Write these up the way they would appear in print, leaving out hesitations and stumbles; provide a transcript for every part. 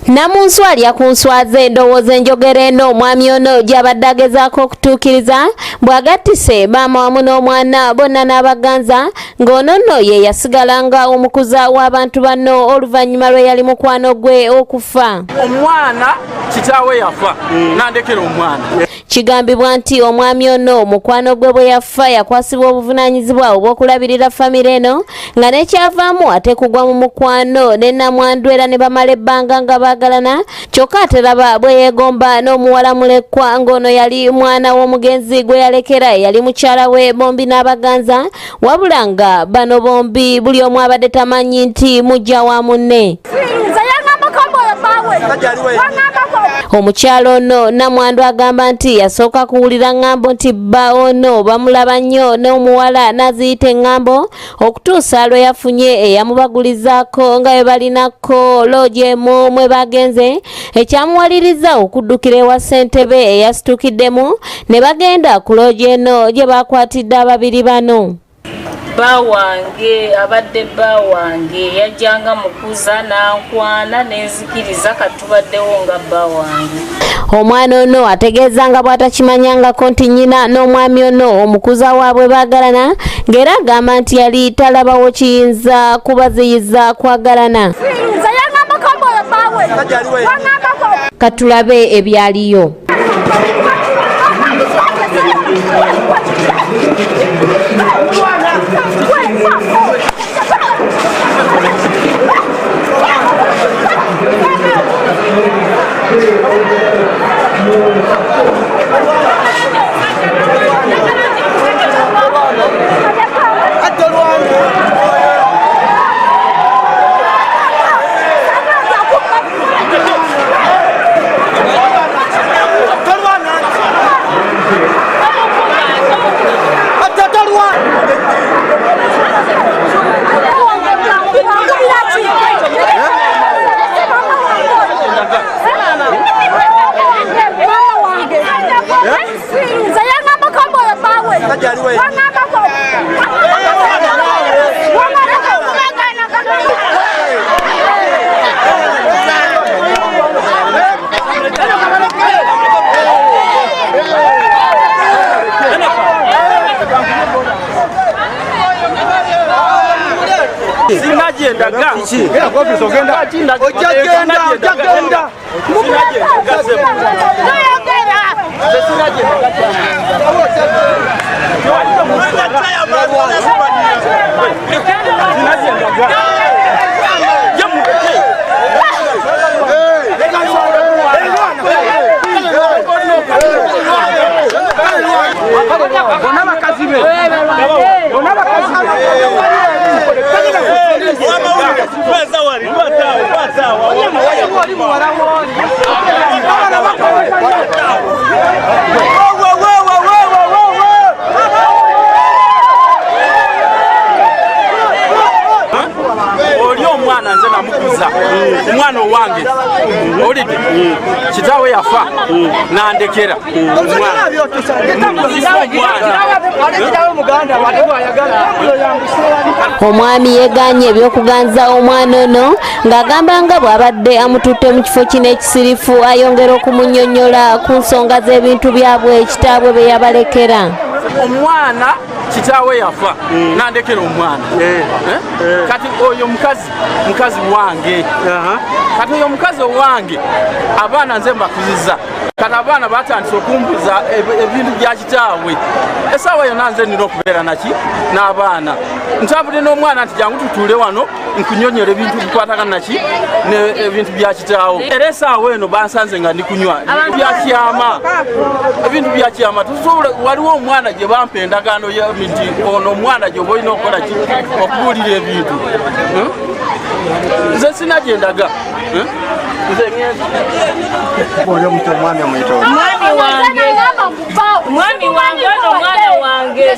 Namunswali yakunswaza endowooza enjogera eno omwami ono gy'abadde agezaako okutuukiriza bw'agattise maama wamu n'omwana bonna n'abaganza ng'ono nno ye yasigala nga omukuza w'abantu bano oluvannyuma lwe yali mukwano gwe okufa. Omwana kitaawe yafa nandekera omwana. Kigambibwa nti omwami ono mukwano gwe bwe yafa yakwasibwa obuvunaanyizibwa obw'okulabirira famire eno nga n'ekyavaamu ate kugwa mu mukwano ne namwandu era ne bamala ebbanga nga baagalana kyokka ate laba bwe yeegomba n'omuwala mulekwa ng'ono yali mwana w'omugenzi gwe yalekera yali mukyala we bombi n'abaganza wabula nga bano bombi buli omu abadde tamanyi nti mujja wa munne. Omukyalo ono namwandu agamba nti yasooka kuwulira ŋŋambo nti bba ono bamulaba nnyo n'omuwala n'aziyita eŋŋambo okutuusa lwe yafunye eyamubagulizaako nga bwe balinako loogi emu mwe bagenze ekyamuwaliriza okuddukira ewa ssentebe eyasitukiddemu ne bagenda ku loogi eno gye baakwatidde ababiri bano. Bawange abadde bawange yajjanga mukuza nankwana nenzikiriza katubaddewo nga bawange. Omwana ono ategeeza nga bw'atakimanyangako nti nnyina n'omwami ono omukuza waabwe baagalana ng'era agamba nti yali talabawo kiyinza kubaziyiza kwagalana. Katulabe ebyaliyo. Omwana owange olidde kitaawe yafa nandekera omwami yeeganye ebyokuganza omwana ono ng'agamba nga bw'abadde amututte mu kifo kino ekisirifu ayongera okumunnyonnyola ku nsonga z'ebintu byabwe kitaabwe be yabalekera. Omwana kitaawe yafa nandekera omwana kati oyo mukazi wange kati oyo mukazi owange abaana nze mbakuziza kati abaana batandise okumbuza ebintu bya kitaawe esaawa yonna nze nina okubeera naki n'abaana ntabudde n'omwana nti jangu tutuule wano nkunyonyola ebintu bikwatagana naki ebintu bya kitaawo era esaawa eno bansanze nga ndikunywa ebintu bya kyama tusobola waliwo omwana gye bampa endagaano nti ono omwana gye oba olina okukola ki okubuulira ebintu nze sinagyendaga Mwami wange ono mwana wange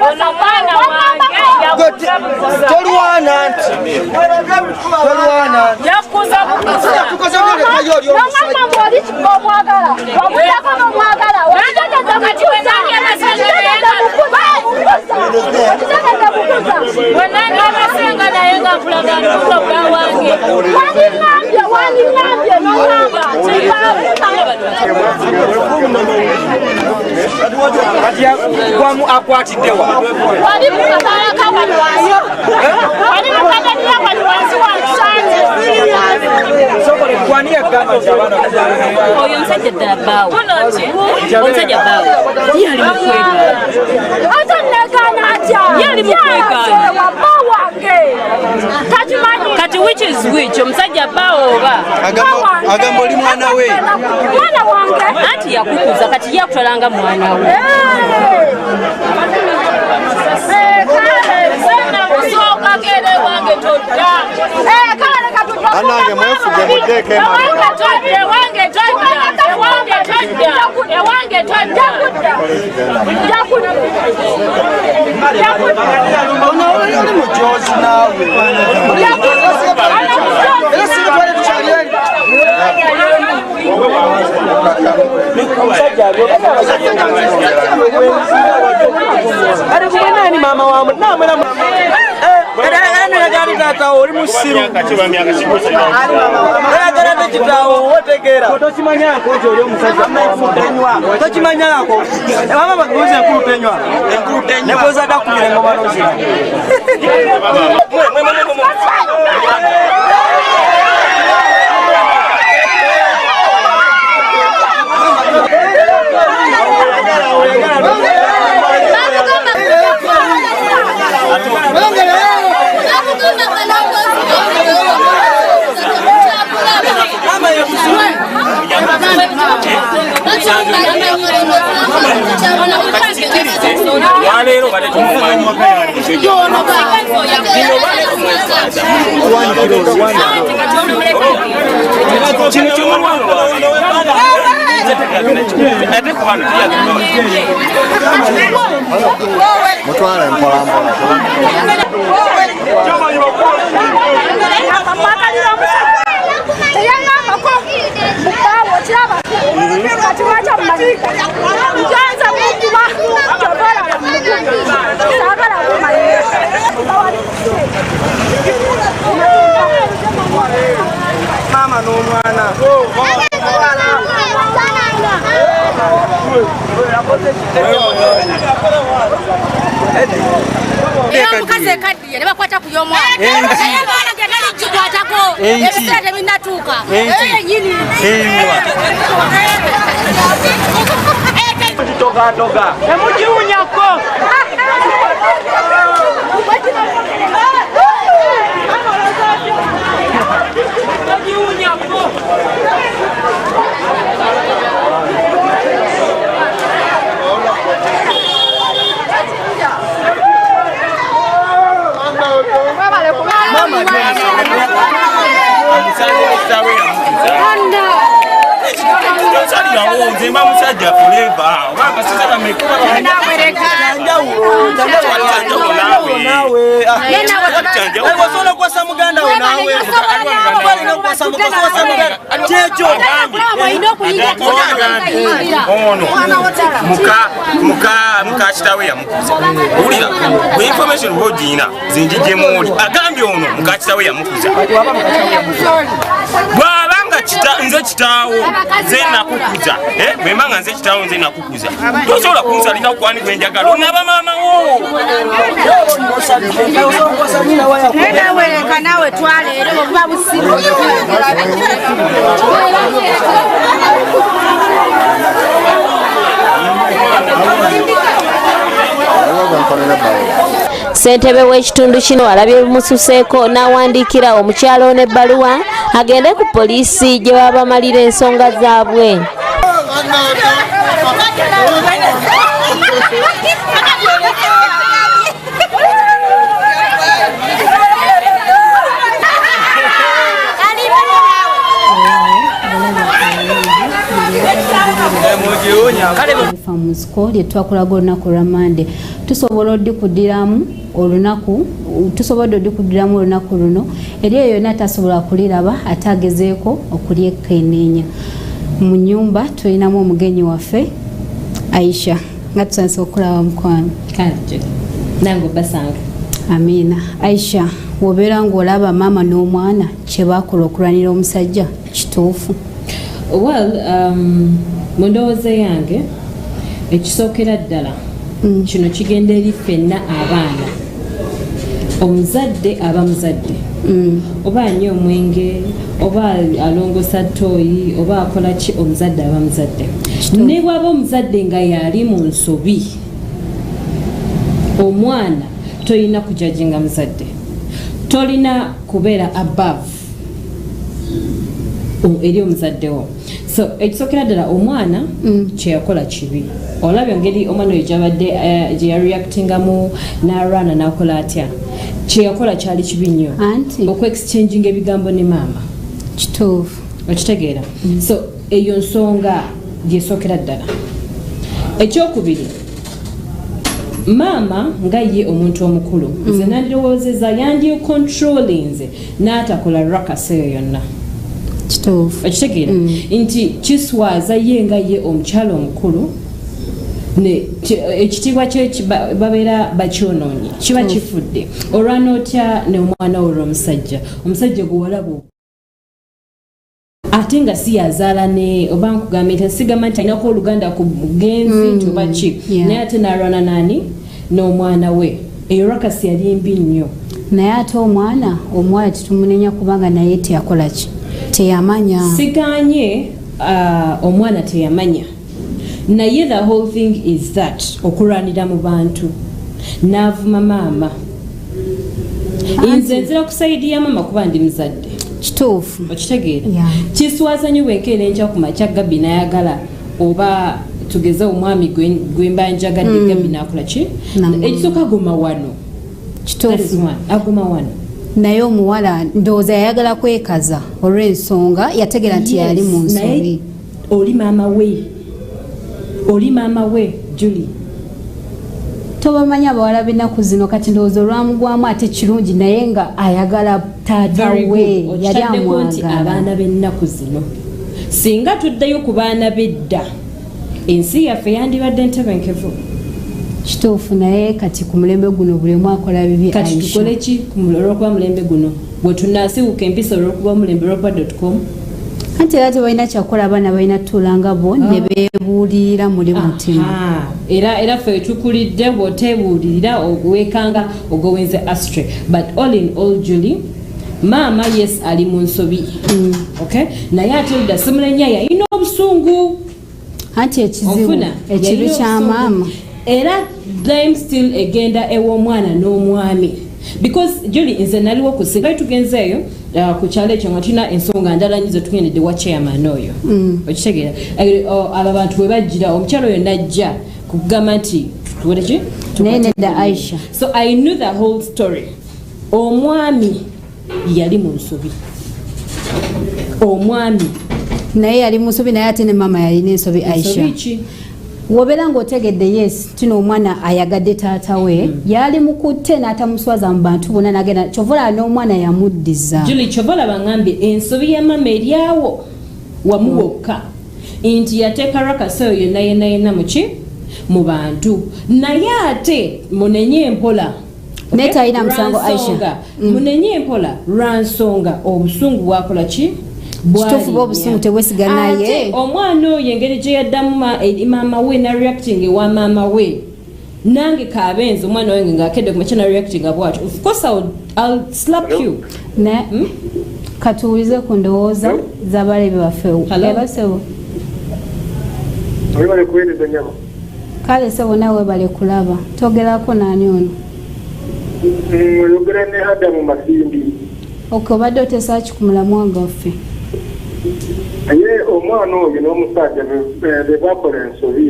ono mwana wange tolwana nti yakuza bukuza wenani abasenga naye nga nkulaga ntulo bwa wange Kwamu akwatiddewa wali mukabalaka waliwansi wali mukadaniya waliwansi wansanje sokole kwani yagamba jabana oyo nsajja ddala bbaawo omusajja bbaawo yali mukwega ate negana atya yali mukwega wange takimanyi kati which is which omusajja bbaawo oba agamba oli mwana we mwana wange anti yakukuza kati yakutwalanga mwana we Anange mwefuge mudeke mama wa tata oli musiru ayagala tekitawo wotegeera tokimanyako nti oli omusajja tokimanyako mama baguze enkulutenywa nekoza dakumira engoma nozi Walero bale tumumanyi mutwala mpola mpola mama n'omwana omukazi ekaddiye ne bakwata ku y'omwana omwana genali kikwatako ebiseera tebinnatuuka enyini toga temukiwunyako nzimba musajja forever waka sasa kamekuwa wasobola kuwasa muganda wo naawe alina kuwasa ono muka kitawe yamukuza owulira bwe information bwogiyina zinjijjemu oli agambye ono muka kitawe yamukuza bw'abanga nze kitaawo nze nakukuza bwembanga nze kitaawo nze nakukuza tosobola kunsalira okwanikwa enjagala onaba maama wo nawe leka nawe twaleero bwokuba busiru Ssentebe w'ekitundu kino alabye bimususeeko n'awandiikira omukyala ono ebbaluwa agende ku poliisi gye baba bamalira ensonga zaabwe. Famusiko lyetwakolaga olunaku lwa Mande tusobola oddikuddiramu olunaku luno eri eyo yonna tasobola kuliraba ate agezeeko okulyekenneenya mu nnyumba tulinamu omugenyi waffe Aisha nga tusanise okulaba mukwano kanje nange basanga Amina. Aisha wobeera ng'olaba maama n'omwana kye baakola okulwanira omusajja kituufu? Mu ndowooza yange ekisookera ddala kino kigenda eri ffenna abaana. Omuzadde aba muzadde, oba anywa omwenge oba alongosa ttooyi oba akola ki, omuzadde aba muzadde. Ne bw'aba omuzadde nga yali mu nsobi, omwana tolina kujajinga muzadde, tolina kubeera above eri omuzadde wo. So ekisookera ddala omwana kyeyakola kibi, olabye engeri omwana oyo gyabadde gye yareactingamu n'alwana n'akola atya, kyeyakola kyali kibi nnyo okweexchanging ebigambo ne maama. Kituufu, okitegeera? So eyo nsonga gyesookera ddala. Ekyokubiri, maama nga ye omuntu omukulu, nze nandirowoozeza yandicontrolinze n'atakola rakasa eyo yonna. kituufu, okitegeera nti kiswaza ye nga ye omukyalo omukulu, ekitiibwa kye babeera bakyonoonye kiba kifudde. Olwana otya ne omwana olwo omusajja gwe walaba ate nga si yazaala ne oba nkugambye nti sigamba nti alinako oluganda ku bugenzi nti oba ki, naye ate n'alwana nani n'omwana we. Eyo rakasi yali mbi nnyo. naye ate omwala tetumunenya kubanga naye teyakola ki, teyamanya. Siganye omwana teyamanya, naye the whole thing is that okulwanira mu bantu n'avuma maama. Nze nzira ku sayidi ya maama kuba ndi muzadde. Kituufu, okitegeera? Kiswaza nnyo bwenkeera enkya ku makya Gabi n'ayagala oba tugeze omwami gwe mba njagadde Gabi n'akola ki, ekisooka aguma wano. kituufu, aguma wano. naye omuwala ndowooza yayagala kwekaza olw'ensonga yategera nti yali mu nsobi. Oli maama we Julie. Tobamanya abawala b'ennaku zino kati ndowooza olwamugwamu ate kirungi naye nga ayagala taata we yali amwagala. Abaana b'ennaku zino singa tuddayo ku baana b'edda ensi yaffe yandibadde ntebenkevu. Kituufu, naye kati ku mulembe guno bulemu akola bibi. Kati tukole ki olw'okuba mulembe guno bwe tunaasibuka empisa olw'okuba mulembe ropa.com? Anti era tebalina kyakola, abaana balina tutulanga bo ne beebuulirira muli mutima. Era ffe tukulidde bw'oteebuulirira ogwekanga ogowenze astre. But all in all Julie, maama yes ali mu nsobi. Okay? Naye ate oludda simulenya yalina obusungu. Anti ekibi kya maama. Era blame still egenda ew'omwana n'omwami. Because Julie nze naliwo kusinga tugenzeeyo ku kyalo ekyo nga tulina ensonga ndala nyizo tugendedde wa chairman oyo. Okitegeera? Abo abantu bwe bajjira omukyalo oyo najja kugamba nti tuwoleki? Nedda Aisha. So I knew the whole story. Omwami yali mu nsobi. Omwami naye yali mu nsobi, naye ate ne maama yalina ensobi Aisha. Wobeera ng'otegedde yes tino omwana ayagadde taata we yali mukutte n'atamuswaza mu bantu bonna nagenda kyovola n'omwana yamuddiza. Julie kyovola bangambye ensobi ya maama eryawo wamu wokka nti yateeka rakasa oyo yenna muki mu bantu, naye ate munenye empola naye talina musango Aisha. Munenye empola lwansonga obusungu bwakola ki? Kituufu bw'obusungu tebwesiga naye. Omwana oyo engeri gye yaddamu eri maama we na reacting ewa maama we, nange kabenzi omwana wange ng'akedde ku makya na reacting bw'atyo. Of course I'll slap you. Katuwulize ku ndowooza z'abaleebe baffe. Ebasebo webale kuweereza nyama. Kale sebo nawe webale kulaba. Togerako naani ono? Oyogera ne Adamu Masindi. Obadde otesaaki ku mulamwa gwaffe. Ye omwana oyo n'omusajja be bakola ensobi.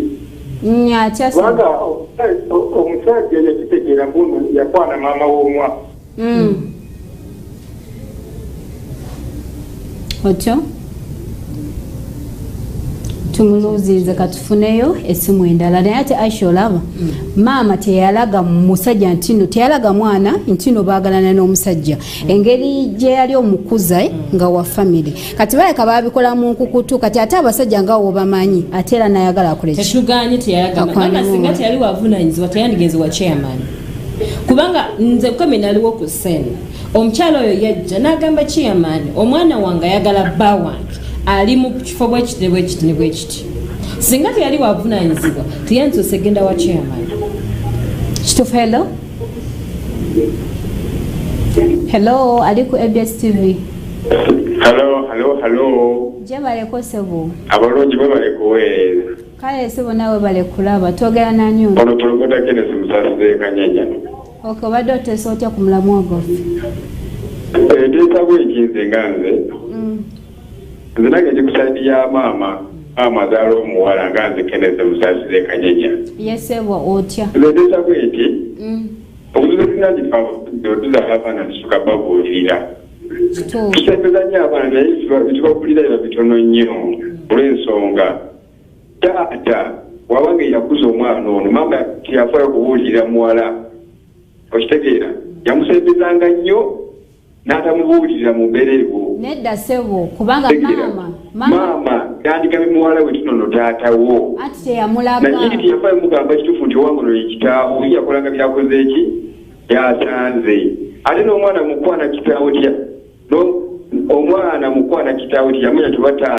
Atya kubanga omusajja yakitegeera mbuno yakwana maama w'omwana. Otyo tumuluuzirize katufuneyo essimu endala. Naye ate Aisha olaba maama teyalaga musajja ntino, teyalaga mwana ntino baagalana n'omusajja, engeri gye yali omukuza nga wa family. Kati baleka babikola mu nkukutu, kati ate abasajja nga wo bamanyi ate era nayagala akole ki? Tetuganye teyalaga mwana singa teyali wavunaanyizibwa teyandigenzebwa chairman. Kubanga nze kame naliwo ku sen omukyalo oyo yajja n'agamba chairman omwana wange ayagala bba wange ali mu kifo bwekiti bwekiti ne bwekiti singa teyali wavunaanyizibwa teyandisose genda wa chairman kituufu. Hello ali ku ABS TV. Hello. Je baleko sebo. Abalungi babalekuweereza. Kale sebo nawe balekulaba twogera nanyo. Ono tulogota Kino Musasize Kanyenya. Okay, obadde oteesa otya ku mulamu ogwo? Nteesa bwekinze nga nze. Nze nange ndi ku saidi ya maama azaala omuwala nga nze Kino Musasize Kanyenya. Yesebo otya? Nze nteesa bweki. Obuzibu sinagifaamu tuzaabaana tusuka babuulirira. Tusembeza nnyo abaana naye tubabuulira biba bitono nnyo olw'ensonga taata wabange yakuza omwana ono maama teyafaayo kubuulirira muwala okitegeera yamusembezanga nnyo n'atamubuulirira mu mbeera ego. Nedda sebo kubanga maama yandikabe muwala we tunono taatawo ati teyamulaga naye teyafaayo mugamba kituufu nti owange ono ye kitaawo yakolanga byakoze eki yasanze ate n'omwana mukwana kitaawo tya omwana mukwana kitaawo tiyamanya tubata